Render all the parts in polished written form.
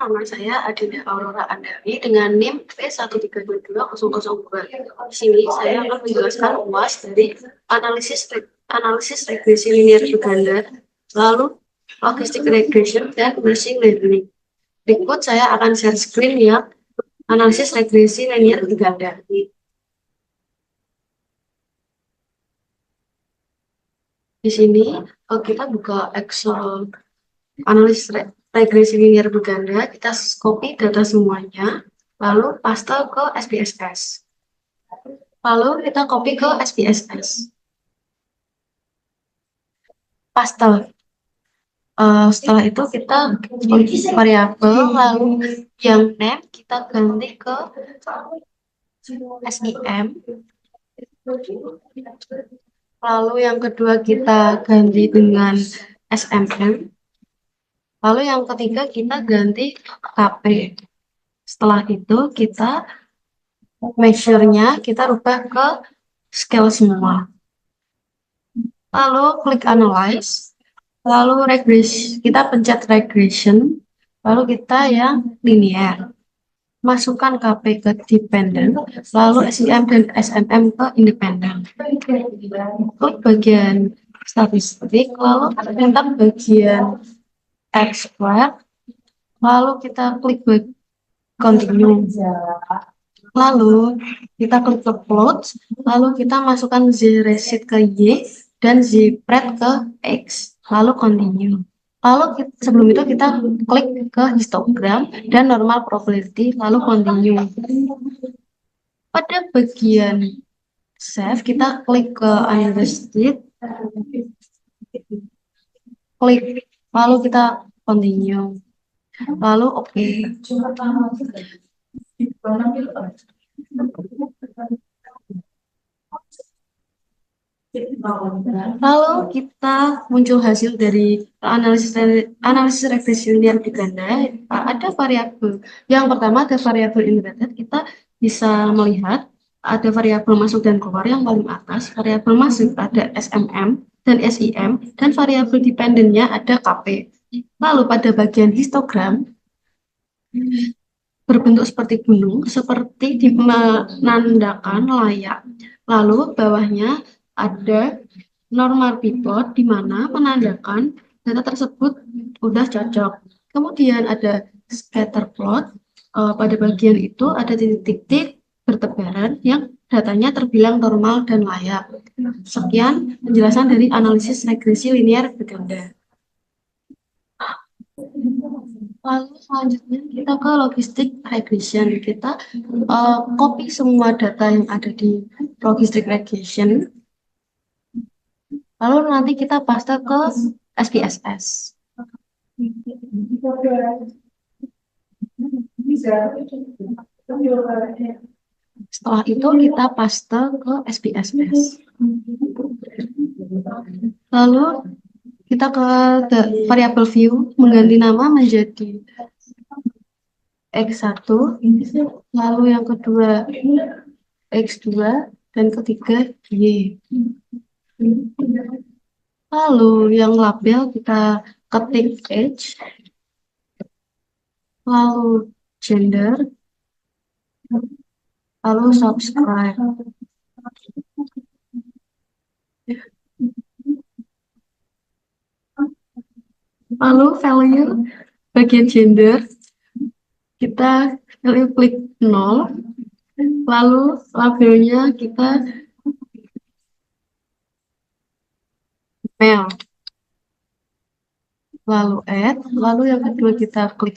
Nama saya Adinda Aurora Andari dengan NIM P1322002. Di sini saya akan menjelaskan UAS dari analisis regresi linear Uganda, lalu logistic regression dan machine learning. Berikut saya akan share screen ya, analisis regresi linear Uganda. Di sini kita buka Excel analisis regresi linear Uganda, kita copy data semuanya, lalu paste ke SPSS. Lalu kita copy ke SPSS. Paste. Setelah itu kita variabel, lalu yang name kita ganti ke SIM. Lalu yang kedua kita ganti dengan SMM. Lalu yang ketiga kita ganti KP. Setelah itu kita measure-nya kita rubah ke scale semua. Lalu klik analyze. Lalu kita pencet regression. Lalu kita yang linear. Masukkan KP ke dependent, lalu SIM dan SMM ke independent. Klik bagian statistik, lalu minta bagian export, lalu kita klik continue. Lalu kita klik ke plot, lalu kita masukkan z-recit ke Y dan z-pred ke X, lalu continue. Lalu sebelum itu kita klik ke histogram dan normal probability, lalu continue. Pada bagian save, kita klik ke understate, klik, lalu kita continue, lalu oke. Lalu kita muncul hasil dari analisis regresi linear Uganda. Ada variabel. Yang pertama ada variabel inverted. Kita bisa melihat ada variabel masuk dan keluar yang paling atas. Variabel masuk ada SMM dan SIM dan variabel dependennya ada KP. Lalu pada bagian histogram berbentuk seperti gunung, seperti menandakan layak. Lalu bawahnya ada normal pivot di mana menandakan data tersebut sudah cocok. Kemudian ada scatter plot. Pada bagian itu ada titik-titik bertebaran yang datanya terbilang normal dan layak. Sekian penjelasan dari analisis regresi linear Uganda. Lalu selanjutnya kita ke logistic regression. Kita copy semua data yang ada di logistic regression. Lalu nanti kita paste ke SPSS. Setelah itu kita paste ke SPSS. Lalu kita ke variable view, mengganti nama menjadi X1, lalu yang kedua X2, dan ketiga Y. Lalu yang label kita ketik age, lalu gender, lalu subscribe. Lalu value bagian gender kita klik 0, lalu labelnya kita male, lalu add, lalu yang kedua kita klik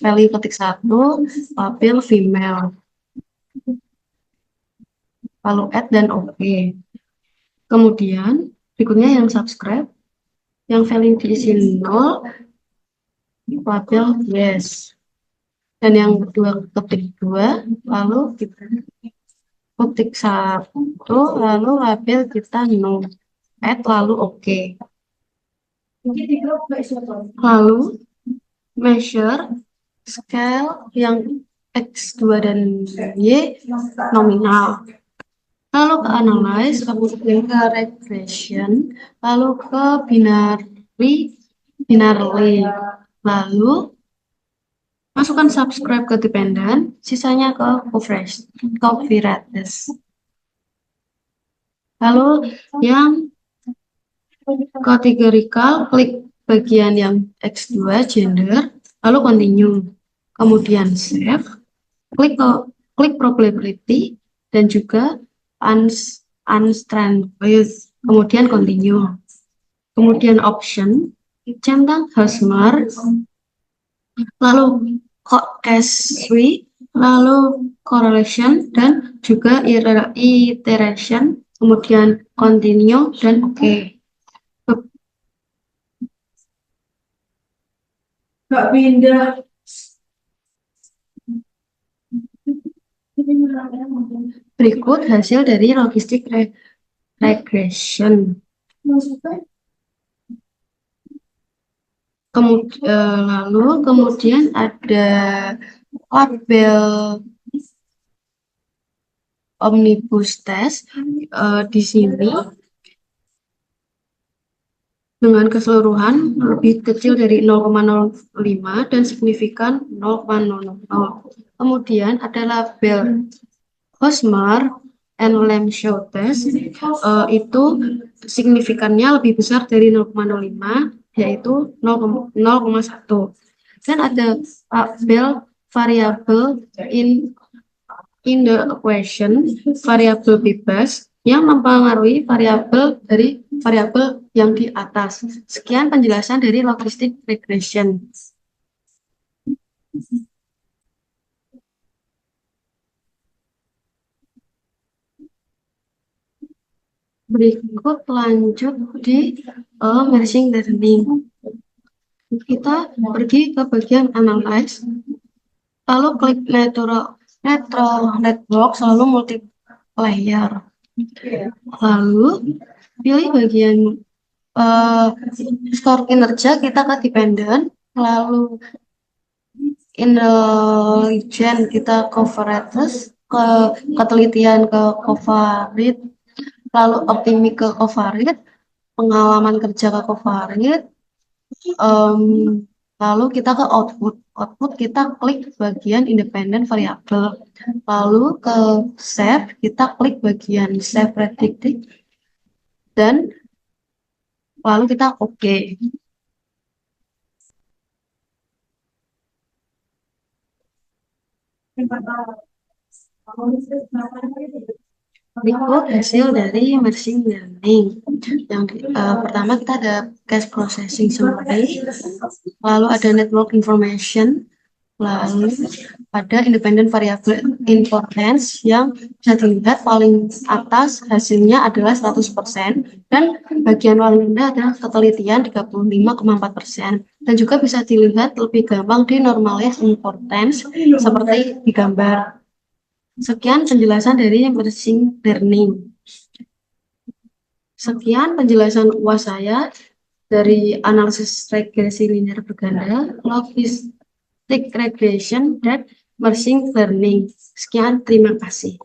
value ketik 1, label female, lalu add dan oke. Kemudian berikutnya yang subscribe, yang value diisi 0, label yes. Dan yang kedua ketik 2, lalu kita ketik 1, lalu label kita no, add, lalu oke. Lalu measure scale yang X2 dan Y nominal. Lalu ke analyze, kemudian ke regression, lalu ke binary, lalu Masukkan subscribe ke dependent, sisanya ke copyrights. Lalu yang kategorical, klik bagian yang X2 gender, lalu continue. Kemudian save, klik probability dan juga unstranded. Kemudian continue. Kemudian option, centang Hosmer, lalu case tree, lalu correlation dan juga iteration, kemudian continue dan oke. Gak pindah. Berikut hasil dari logistik regression. Lalu kemudian ada label omnibus test di sini dengan keseluruhan lebih kecil dari 0,05 dan signifikan 0,00. Kemudian ada label Hosmer and Lemshow test, itu signifikannya lebih besar dari 0,05, yaitu 0,1. Dan ada label variable in the equation, variabel bebas yang mempengaruhi variabel dari variabel yang di atas. Sekian penjelasan dari logistic regression. Berikut lanjut di machine learning. Kita pergi ke bagian analyze, lalu klik neural network, lalu multiplayer. Lalu pilih bagian skor kinerja, kita ke dependent, lalu intelligent kita covariates, ke ketelitian ke covariate, lalu optimi ke covariate, pengalaman kerja ke covariate, lalu kita ke output kita klik bagian independent variable, lalu ke save kita klik bagian save predicted dan lalu kita oke. Berikut hasil dari machine learning. Yang pertama kita ada cache processing summary, lalu ada network information, lalu ada independent variable importance yang bisa dilihat paling atas hasilnya adalah 100% dan bagian paling rendah adalah ketelitian 35,4%, dan juga bisa dilihat lebih gampang di normalized importance seperti di gambar. Sekian penjelasan dari machine learning. Sekian penjelasan UAS saya dari analisis regresi linear berganda, logistic regression, dan machine learning. Sekian, terima kasih.